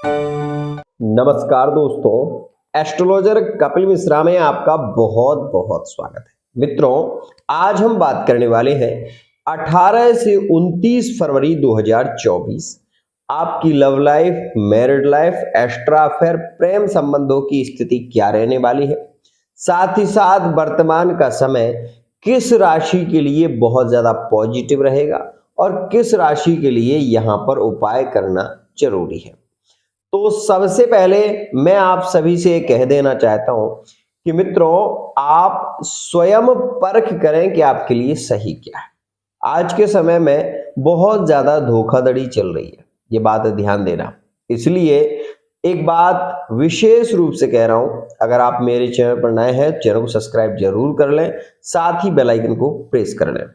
नमस्कार दोस्तों, एस्ट्रोलॉजर कपिल मिश्रा में आपका बहुत बहुत स्वागत है। मित्रों, आज हम बात करने वाले हैं 18 से 29 फरवरी 2024 आपकी love life, married life, extra affair, प्रेम संबंधों की स्थिति क्या रहने वाली है। साथ ही साथ वर्तमान का समय किस राशि के लिए बहुत ज्यादा पॉजिटिव रहेगा और किस राशि के लिए यहां पर उपाय करना जरूरी है। तो सबसे पहले मैं आप सभी से कह देना चाहता हूं कि मित्रों, आप स्वयं परख करें कि आपके लिए सही क्या है। आज के समय में बहुत ज्यादा धोखाधड़ी चल रही है, ये बात ध्यान देना। इसलिए एक बात विशेष रूप से कह रहा हूं, अगर आप मेरे चैनल पर नए हैं, चैनल को सब्सक्राइब जरूर कर लें, साथ ही बेल आइकन को प्रेस कर लें।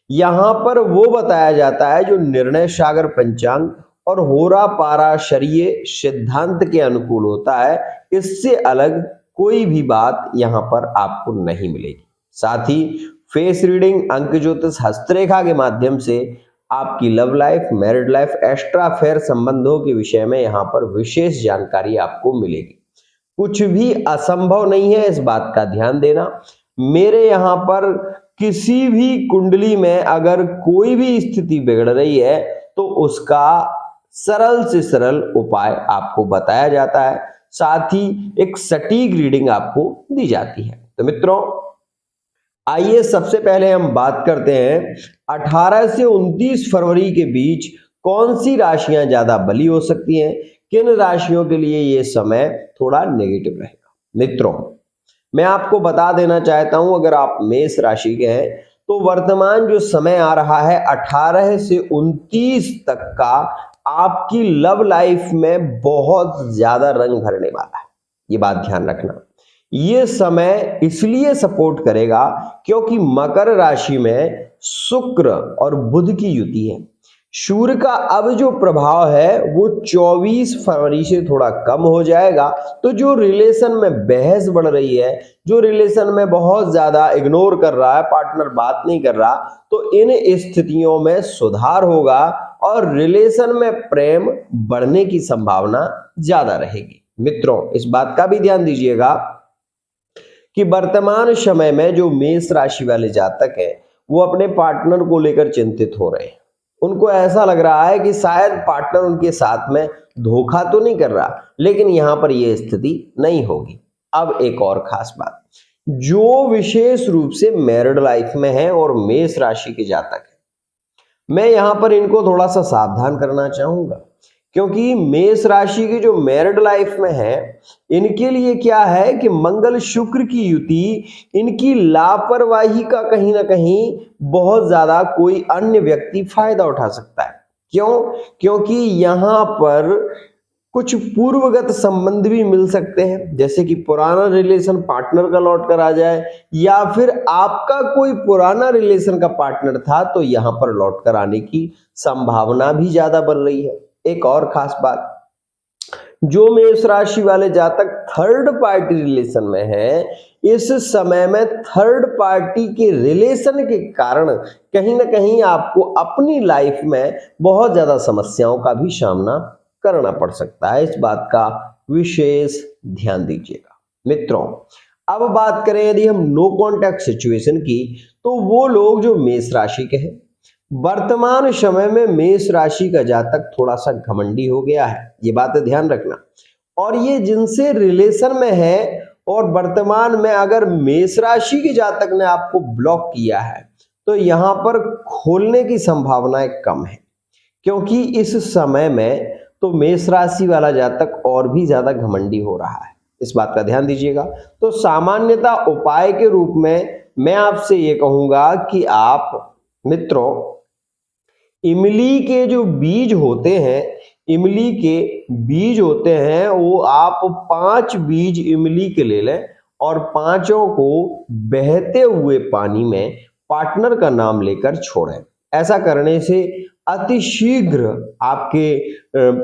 यहां पर वो बताया जाता है जो निर्णय सागर पंचांग और होरा पाराशरीय सिद्धांत के अनुकूल होता है। इससे अलग कोई भी बात यहां पर आपको नहीं मिलेगी। साथ ही फेस रीडिंग, अंक ज्योतिष, हस्तरेखा के माध्यम से आपकी love life, married life, extra affair संबंधों के विषय में यहां पर विशेष जानकारी आपको मिलेगी। कुछ भी असंभव नहीं है, इस बात का ध्यान देना। मेरे यहां पर किसी भी कुंडली में अगर कोई भी स्थिति बिगड़ रही है तो उसका सरल से सरल उपाय आपको बताया जाता है, साथ ही एक सटीक रीडिंग आपको दी जाती है। तो मित्रों, आइए सबसे पहले हम बात करते हैं 18 से 29 फरवरी के बीच कौन सी राशियां ज्यादा बली हो सकती हैं, किन राशियों के लिए यह समय थोड़ा नेगेटिव रहेगा। मित्रों, मैं आपको बता देना चाहता हूं, अगर आप मेष राशि के हैं तो वर्तमान जो समय आ रहा है 18 से 29 तक का आपकी लव लाइफ में बहुत ज्यादा रंग भरने वाला है। ये बात ध्यान रखना। ये समय इसलिए सपोर्ट करेगा क्योंकि मकर राशि में शुक्र और बुध की युति है। सूर्य का अब जो प्रभाव है वो 24 फरवरी से थोड़ा कम हो जाएगा। तो जो रिलेशन में बहस बढ़ रही है, जो रिलेशन में बहुत ज्यादा इग्नोर कर रहा है, पार्टनर बात नहीं कर रहा, तो इन स्थितियों में सुधार होगा और रिलेशन में प्रेम बढ़ने की संभावना ज्यादा रहेगी। मित्रों, इस बात का भी ध्यान दीजिएगा कि वर्तमान समय में जो मेष राशि वाले जातक हैं वो अपने पार्टनर को लेकर चिंतित हो रहे हैं। उनको ऐसा लग रहा है कि शायद पार्टनर उनके साथ में धोखा तो नहीं कर रहा, लेकिन यहां पर यह स्थिति नहीं होगी। अब एक और खास बात, जो विशेष रूप से मैरिड लाइफ में है और मेष राशि के जातक है, मैं यहां पर इनको थोड़ा सा सावधान करना चाहूंगा, क्योंकि मेष राशि की जो मैरिड लाइफ में है इनके लिए क्या है कि मंगल शुक्र की युति, इनकी लापरवाही का कहीं ना कहीं बहुत ज्यादा कोई अन्य व्यक्ति फायदा उठा सकता है। क्यों? क्योंकि यहां पर कुछ पूर्वगत संबंध भी मिल सकते हैं, जैसे कि पुराना रिलेशन पार्टनर का लौट कर आ जाए, या फिर आपका कोई पुराना रिलेशन का पार्टनर था तो यहां पर लौट कर आने की संभावना भी ज्यादा बन रही है। एक और खास बात, जो मेष राशि वाले जातक थर्ड पार्टी रिलेशन में है, इस समय में थर्ड पार्टी के रिलेशन के कारण कहीं ना कहीं आपको अपनी लाइफ में बहुत ज्यादा समस्याओं का भी सामना करना पड़ सकता है। इस बात का विशेष ध्यान दीजिएगा। मित्रों, अब बात करें यदि हम नो कॉन्टैक्ट सिचुएशन की, तो वो लोग जो मेष राशि के हैं, वर्तमान समय में मेष राशि का जातक थोड़ा सा घमंडी हो गया है, ये बात ध्यान रखना। और ये जिनसे रिलेशन में है और वर्तमान में अगर मेष राशि के जातक ने आपको ब्लॉक किया है तो यहां पर खोलने की संभावनाएं कम है, क्योंकि इस समय में तो मेष राशि वाला जातक और भी ज्यादा घमंडी हो रहा है। इस बात का ध्यान दीजिएगा। तो सामान्यता उपाय के रूप में मैं आपसे ये कहूंगा कि आप मित्रों, इमली के जो बीज होते हैं, इमली के बीज होते हैं, वो आप 5 बीज इमली के ले लें और 5 को बहते हुए पानी में पार्टनर का नाम लेकर छोड़ें। ऐसा करने से अतिशीघ्र आपके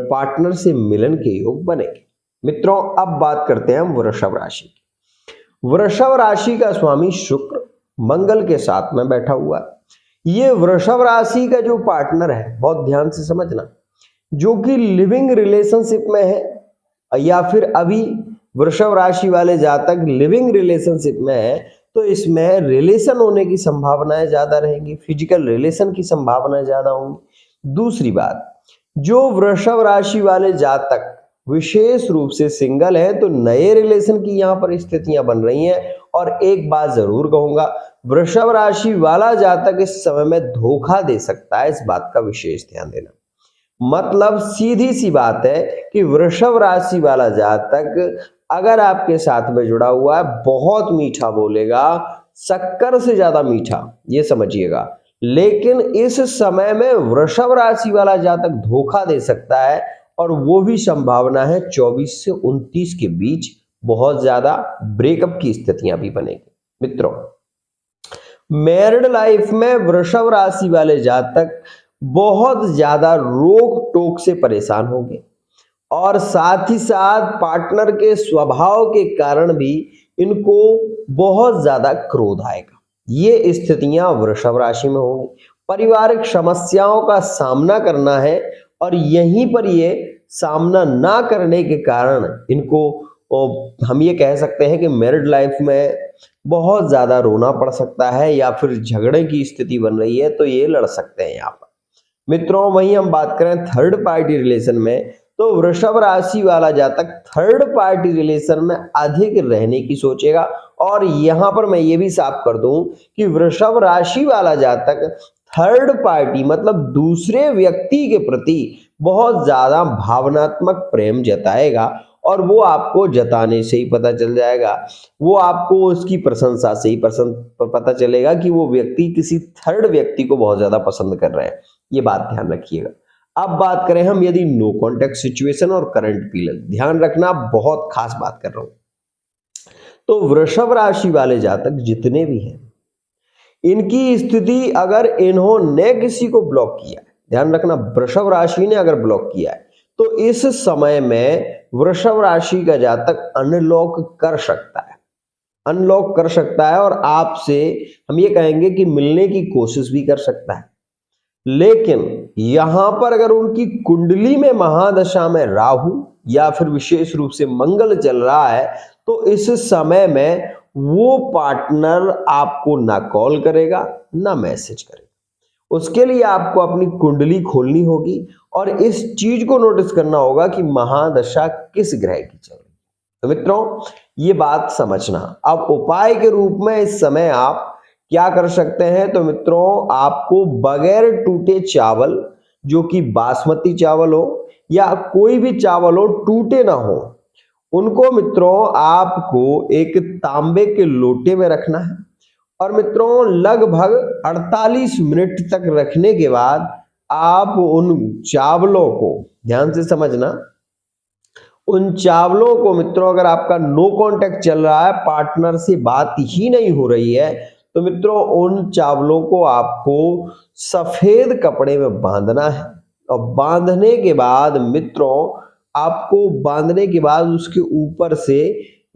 पार्टनर से मिलन के योग बनेंगे। मित्रों, अब बात करते हैं हम वृषभ राशि की। वृषभ राशि का स्वामी शुक्र मंगल के साथ में बैठा हुआ है। ये वृषभ राशि का जो पार्टनर है, बहुत ध्यान से समझना, जो कि लिविंग रिलेशनशिप में है, या फिर अभी वृषभ राशि वाले जातक लिविंग रिलेशनशिप में है तो इसमें रिलेशन होने की संभावनाएं ज्यादा रहेंगी, फिजिकल रिलेशन की संभावनाएं ज्यादा होंगी। दूसरी बात, जो वृषभ राशि वाले जातक विशेष रूप से सिंगल है तो नए रिलेशन की यहाँ पर स्थितियां बन रही हैं। और एक बात जरूर कहूंगा, वृषभ राशि वाला जातक इस समय में धोखा दे सकता है, इस बात का विशेष ध्यान देना। मतलब सीधी सी बात है कि वृषभ राशि वाला जातक अगर आपके साथ में जुड़ा हुआ है बहुत मीठा बोलेगा, शक्कर से ज्यादा मीठा, ये समझिएगा। लेकिन इस समय में वृषभ राशि वाला जातक धोखा दे सकता है और वो भी संभावना है 24 से 29 के बीच बहुत ज्यादा ब्रेकअप की स्थितियां भी बनेगी। मित्रों, मैरिड लाइफ में वृषभ राशि वाले जातक बहुत ज्यादा रोक टोक से परेशान होंगे और साथ ही साथ पार्टनर के स्वभाव के कारण भी इनको बहुत ज्यादा क्रोध आएगा। ये स्थितियां वृषभ राशि में होंगी। पारिवारिक समस्याओं का सामना करना है और यहीं पर ये सामना ना करने के कारण इनको हम ये कह सकते हैं कि मैरिड लाइफ में बहुत ज्यादा रोना पड़ सकता है या फिर झगड़े की स्थिति बन रही है तो ये लड़ सकते हैं यहाँ पर। मित्रों, वहीं हम बात करें थर्ड पार्टी रिलेशन में तो वृषभ राशि वाला जातक थर्ड पार्टी रिलेशन में अधिक रहने की सोचेगा। और यहां पर मैं ये भी साफ कर दूं कि वृषभ राशि वाला जातक थर्ड पार्टी मतलब दूसरे व्यक्ति के प्रति बहुत ज्यादा भावनात्मक प्रेम जताएगा और वो आपको जताने से ही पता चल जाएगा, वो आपको उसकी प्रशंसा से ही पता चलेगा कि वो व्यक्ति किसी थर्ड व्यक्ति को बहुत ज्यादा पसंद कर रहे हैं। ये बात ध्यान रखिएगा। अब बात करें हम यदि नो कॉन्टेक्ट सिचुएशन और करंट पीरियड, ध्यान रखना, बहुत खास बात कर रहा हूं। तो वृषभ राशि वाले जातक जितने भी हैं, इनकी स्थिति अगर इन्होंने किसी को ब्लॉक किया है, ध्यान रखना, वृषभ राशि ने अगर ब्लॉक किया है तो इस समय में वृषभ राशि का जातक अनलॉक कर सकता है, अनलॉक कर सकता है और आपसे हम ये कहेंगे कि मिलने की कोशिश भी कर सकता है। लेकिन यहां पर अगर उनकी कुंडली में महादशा में राहु या फिर विशेष रूप से मंगल चल रहा है तो इस समय में वो पार्टनर आपको ना कॉल करेगा ना मैसेज करेगा। उसके लिए आपको अपनी कुंडली खोलनी होगी और इस चीज को नोटिस करना होगा कि महादशा किस ग्रह की चल रही है। तो मित्रों, ये बात समझना। अब उपाय के रूप में इस समय आप क्या कर सकते हैं, तो मित्रों आपको बगैर टूटे चावल, जो कि बासमती चावल हो या कोई भी चावल हो, टूटे ना हो, उनको मित्रों आपको एक तांबे के लोटे में रखना है और मित्रों लगभग 48 मिनट तक रखने के बाद आप उन चावलों को, ध्यान से समझना, उन चावलों को मित्रों अगर आपका नो कांटेक्ट चल रहा है, पार्टनर से बात ही नहीं हो रही है, तो मित्रों उन चावलों को आपको सफेद कपड़े में बांधना है और बांधने के बाद मित्रों आपको बांधने के बाद उसके ऊपर से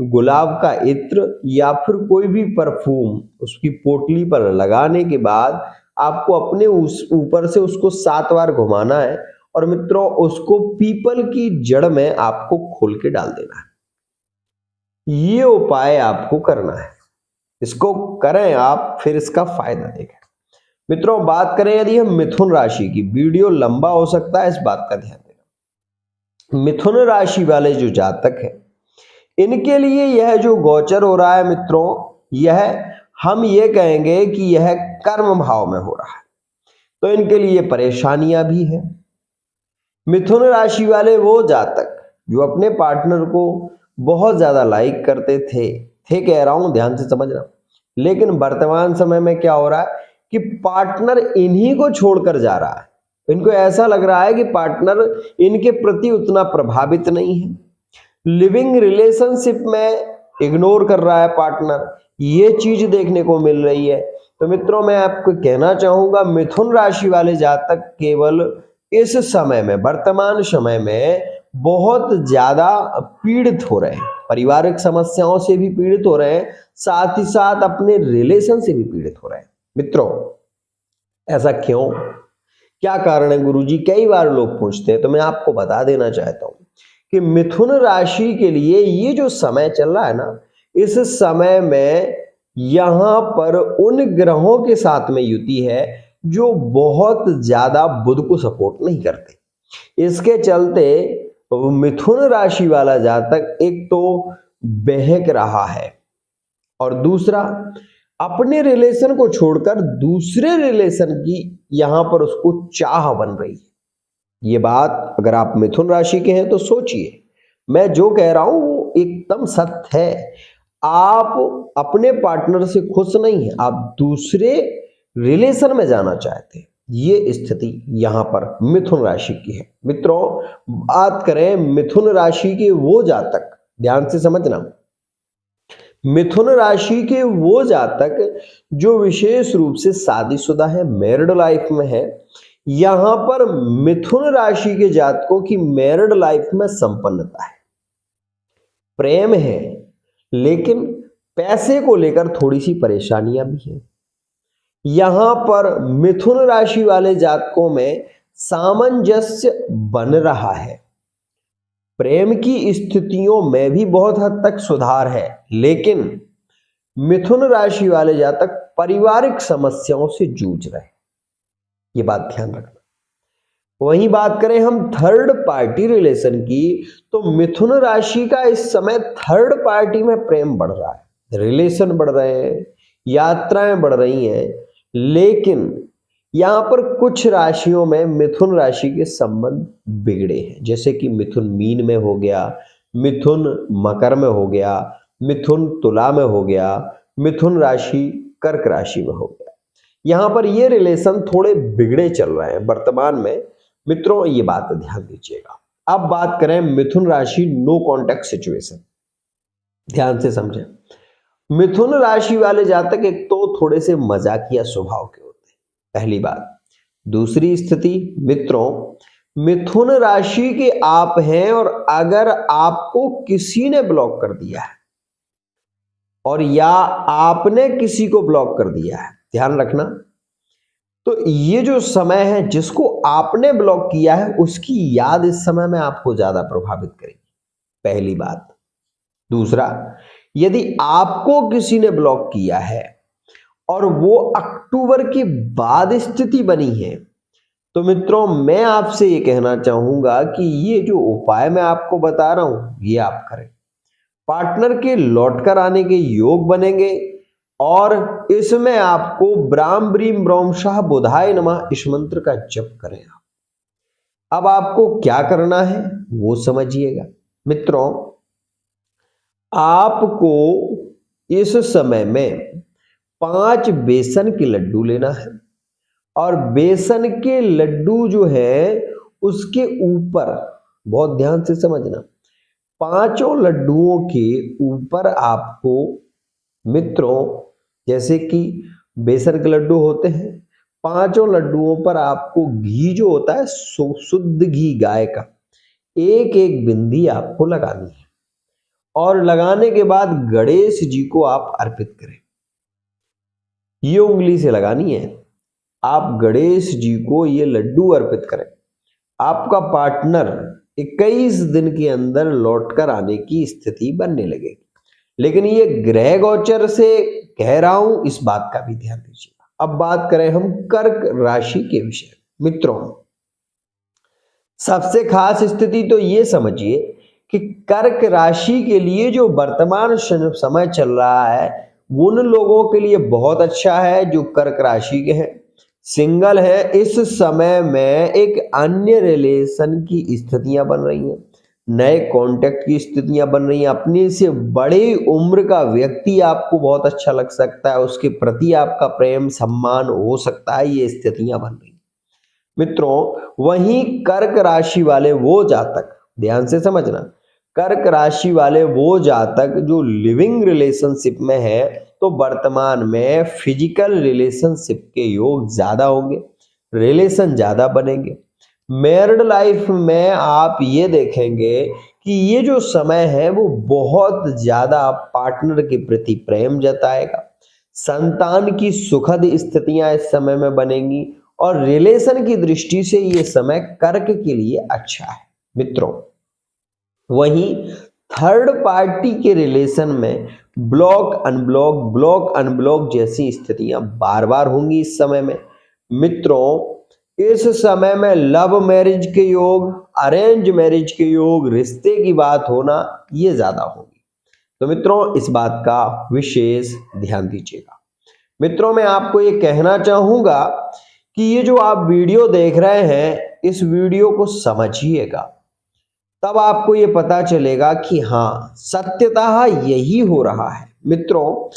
गुलाब का इत्र या फिर कोई भी परफ्यूम उसकी पोटली पर लगाने के बाद आपको अपने उस ऊपर से उसको 7 बार घुमाना है और मित्रों उसको पीपल की जड़ में आपको खोल के डाल देना है। ये उपाय आपको करना है, इसको करें आप, फिर इसका फायदा देखें। मित्रों बात करें यदि हम मिथुन राशि की, वीडियो लंबा हो सकता है, इस बात का ध्यान देना। मिथुन राशि वाले जो जातक है, इनके लिए यह जो गोचर हो रहा है मित्रों, यह हम ये कहेंगे कि यह कर्म भाव में हो रहा है, तो इनके लिए परेशानियां भी हैं। मिथुन राशि वाले वो जातक जो अपने पार्टनर को बहुत ज्यादा लाइक करते थे कह रहा हूं, ध्यान से समझना, लेकिन वर्तमान समय में क्या हो रहा है कि पार्टनर इन्हीं को छोड़कर जा रहा है। इनको ऐसा लग रहा है कि पार्टनर इनके प्रति उतना प्रभावित नहीं है, लिविंग रिलेशनशिप में इग्नोर कर रहा है पार्टनर, ये चीज देखने को मिल रही है। तो मित्रों मैं आपको कहना चाहूंगा, मिथुन राशि वाले जातक केवल इस समय में, वर्तमान समय में बहुत ज्यादा पीड़ित हो रहे हैं, पारिवारिक समस्याओं से भी पीड़ित हो रहे हैं, साथ ही साथ अपने रिलेशन से भी पीड़ित हो रहे हैं। मित्रों ऐसा क्यों, क्या कारण है गुरुजी, कई बार लोग पूछते हैं, तो मैं आपको बता देना चाहता हूं कि मिथुन राशि के लिए ये जो समय चल रहा है ना, इस समय में यहां पर उन ग्रहों के साथ में युति है जो बहुत ज्यादा बुध को सपोर्ट नहीं करते। इसके चलते मिथुन राशि वाला जातक एक तो बहक रहा है और दूसरा अपने रिलेशन को छोड़कर दूसरे रिलेशन की यहां पर उसको चाह बन रही है। ये बात अगर आप मिथुन राशि के हैं तो सोचिए, मैं जो कह रहा हूं वो एकदम सत्य है। आप अपने पार्टनर से खुश नहीं है, आप दूसरे रिलेशन में जाना चाहते हैं। ये स्थिति यहां पर मिथुन राशि की है। मित्रों, बात करें मिथुन राशि के वो जातक, ध्यान से समझना, मिथुन राशि के वो जातक जो विशेष रूप से शादीशुदा है, मैरिड लाइफ में है, यहां पर मिथुन राशि के जातकों की मैरिड लाइफ में संपन्नता है, प्रेम है, लेकिन पैसे को लेकर थोड़ी सी परेशानियां भी हैं। यहां पर मिथुन राशि वाले जातकों में सामंजस्य बन रहा है, प्रेम की स्थितियों में भी बहुत हद तक सुधार है, लेकिन मिथुन राशि वाले जातक पारिवारिक समस्याओं से जूझ रहे हैं। ये बात ध्यान रखना। वहीं बात करें हम थर्ड पार्टी रिलेशन की, तो मिथुन राशि का इस समय थर्ड पार्टी में प्रेम बढ़ रहा है, रिलेशन बढ़ रहे हैं, यात्राएं बढ़ रही हैं, लेकिन यहां पर कुछ राशियों में मिथुन राशि के संबंध बिगड़े हैं, जैसे कि मिथुन मीन में हो गया, मिथुन मकर में हो गया, मिथुन तुला में हो गया, मिथुन राशि कर्क राशि में हो गया। यहां पर ये रिलेशन थोड़े बिगड़े चल रहे हैं वर्तमान में। मित्रों, ये बात ध्यान दीजिएगा। अब बात करें मिथुन राशि नो कॉन्टैक्ट सिचुएशन, ध्यान से समझें। मिथुन राशि वाले जातक एक तो थोड़े से मजाकिया स्वभाव के होते हैं, पहली बात। दूसरी स्थिति मित्रों, मिथुन राशि के आप हैं और अगर आपको किसी ने ब्लॉक कर दिया है और या आपने किसी को ब्लॉक कर दिया है, ध्यान रखना, तो ये जो समय है जिसको आपने ब्लॉक किया है उसकी याद इस समय में आपको ज्यादा प्रभावित करेगी, पहली बात। दूसरा, यदि आपको किसी ने ब्लॉक किया है और वो अक्टूबर के बाद स्थिति बनी है, तो मित्रों मैं आपसे ये कहना चाहूंगा कि ये जो उपाय मैं आपको बता रहा हूं ये आप करें। पार्टनर के लौटकर आने के योग बनेंगे और इसमें आपको ब्राम ब्रीम ब्रौम शाह बुधाय नमः इस मंत्र का जप करें। अब आपको क्या करना है वो समझिएगा। मित्रों, आपको इस समय में 5 बेसन के लड्डू लेना है और बेसन के लड्डू जो है उसके ऊपर, बहुत ध्यान से समझना, 5 लड्डुओं के ऊपर आपको मित्रों, जैसे कि बेसन के लड्डू होते हैं, 5 लड्डुओं पर आपको घी जो होता है शुद्ध घी गाय का, एक एक बिंदी आपको लगानी है और लगाने के बाद गणेश जी को आप अर्पित करें। ये उंगली से लगानी है, आप गणेश जी को ये लड्डू अर्पित करें। आपका पार्टनर 21 दिन के अंदर लौटकर आने की स्थिति बनने लगेगी, लेकिन ये ग्रह गोचर से कह रहा हूं, इस बात का भी ध्यान दीजिएगा। अब बात करें हम कर्क राशि के विषय। मित्रों, सबसे खास स्थिति तो ये समझिए कि कर्क राशि के लिए जो वर्तमान समय चल रहा है उन लोगों के लिए बहुत अच्छा है जो कर्क राशि के हैं, सिंगल है। इस समय में एक अन्य रिलेशन की स्थितियां बन रही हैं, नए कांटेक्ट की स्थितियां बन रही हैं, अपने से बड़े उम्र का व्यक्ति आपको बहुत अच्छा लग सकता है, उसके प्रति आपका प्रेम सम्मान हो सकता है, ये स्थितियां बन रही हैं। मित्रों, वहीं कर्क राशि वाले वो जातक, ध्यान से समझना, कर्क राशि वाले वो जातक जो लिविंग रिलेशनशिप में है, तो वर्तमान में फिजिकल रिलेशनशिप के योग ज्यादा होंगे, रिलेशन ज्यादा बनेंगे। मैरिड लाइफ में आप ये देखेंगे कि ये जो समय है वो बहुत ज्यादा पार्टनर के प्रति प्रेम जताएगा, संतान की सुखद स्थितियां इस समय में बनेंगी और रिलेशन की दृष्टि से ये समय कर्क के लिए अच्छा है। मित्रों, वहीं थर्ड पार्टी के रिलेशन में ब्लॉक अनब्लॉक जैसी स्थितियां बार बार होंगी इस समय में। मित्रों, इस समय में लव मैरिज के योग, अरेंज मैरिज के योग, रिश्ते की बात होना ये ज्यादा होगी। तो मित्रों, इस बात का विशेष ध्यान दीजिएगा। मित्रों, मैं आपको ये कहना चाहूंगा कि ये जो आप वीडियो देख रहे हैं, इस वीडियो को समझिएगा, तब आपको ये पता चलेगा कि हाँ, सत्यतः यही हो रहा है। मित्रों,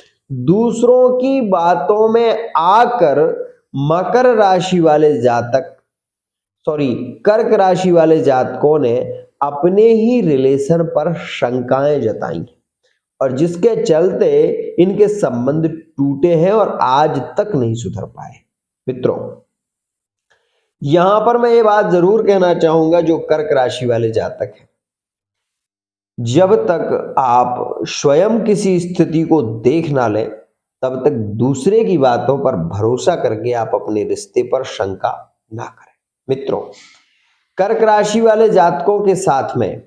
दूसरों की बातों में आकर मकर राशि वाले जातक, कर्क राशि वाले जातकों ने अपने ही रिलेशन पर शंकाएं जताई और जिसके चलते इनके संबंध टूटे हैं और आज तक नहीं सुधर पाए। मित्रों, यहां पर मैं ये बात जरूर कहना चाहूंगा, जो कर्क राशि वाले जातक हैं, जब तक आप स्वयं किसी स्थिति को देख ना लें, तब तक दूसरे की बातों पर भरोसा करके आप अपने रिश्ते पर शंका ना करें। मित्रों, कर्क राशि वाले जातकों के साथ में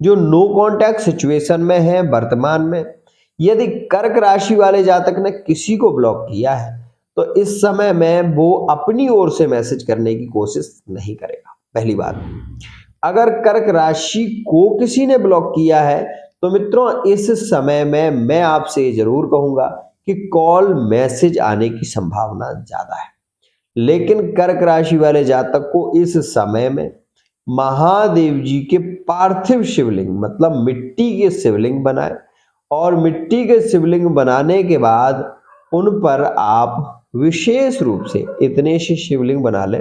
जो नो कांटेक्ट सिचुएशन में है वर्तमान में, यदि कर्क राशि वाले जातक ने किसी को ब्लॉक किया है तो इस समय में वो अपनी ओर से मैसेज करने की कोशिश नहीं करेगा। पहली बात, अगर कर्क राशि को किसी ने ब्लॉक किया है तो मित्रों, इस समय में मैं आपसे जरूर कहूंगा कि कॉल मैसेज आने की संभावना ज्यादा है। लेकिन कर्क राशि वाले जातक को इस समय में महादेव जी के पार्थिव शिवलिंग, मतलब मिट्टी के शिवलिंग बनाए और मिट्टी के शिवलिंग बनाने के बाद उन पर आप विशेष रूप से इतने से शिवलिंग बना लें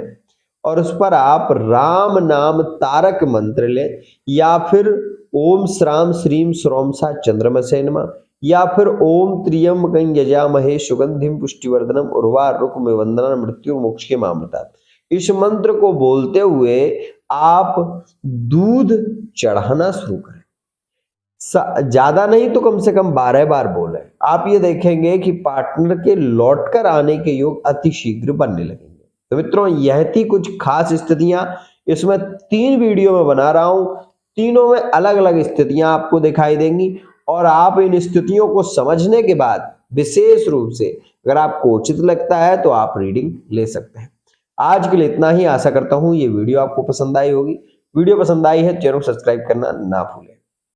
और उस पर आप राम नाम तारक मंत्र लें, या फिर ओम श्राम श्रीम श्रोम सा चंद्रमसे नमः, या फिर ओम त्र्यंबकं यजामहे सुगंधिम पुष्टिवर्धनम उर्वारुकमिव वंदना मृत्यु मोक्ष मामृतात्। इस मंत्र को बोलते हुए आप दूध चढ़ाना शुरू करें। ज्यादा नहीं तो कम से कम 12 बार बोलें। आप ये देखेंगे कि पार्टनर के लौटकर आने के योग अति शीघ्र बनने लगेंगे। तो मित्रों, यह थी कुछ खास स्थितियां, इसमें 3 वीडियो में बना रहा हूं, तीनों में अलग अलग स्थितियां आपको दिखाई देंगी और आप इन स्थितियों को समझने के बाद विशेष रूप से अगर आपको उचित लगता है तो आप रीडिंग ले सकते हैं। आज के लिए इतना ही। आशा करता हूं ये वीडियो आपको पसंद आई होगी। वीडियो पसंद आई है, चैनल को सब्सक्राइब करना ना भूलें।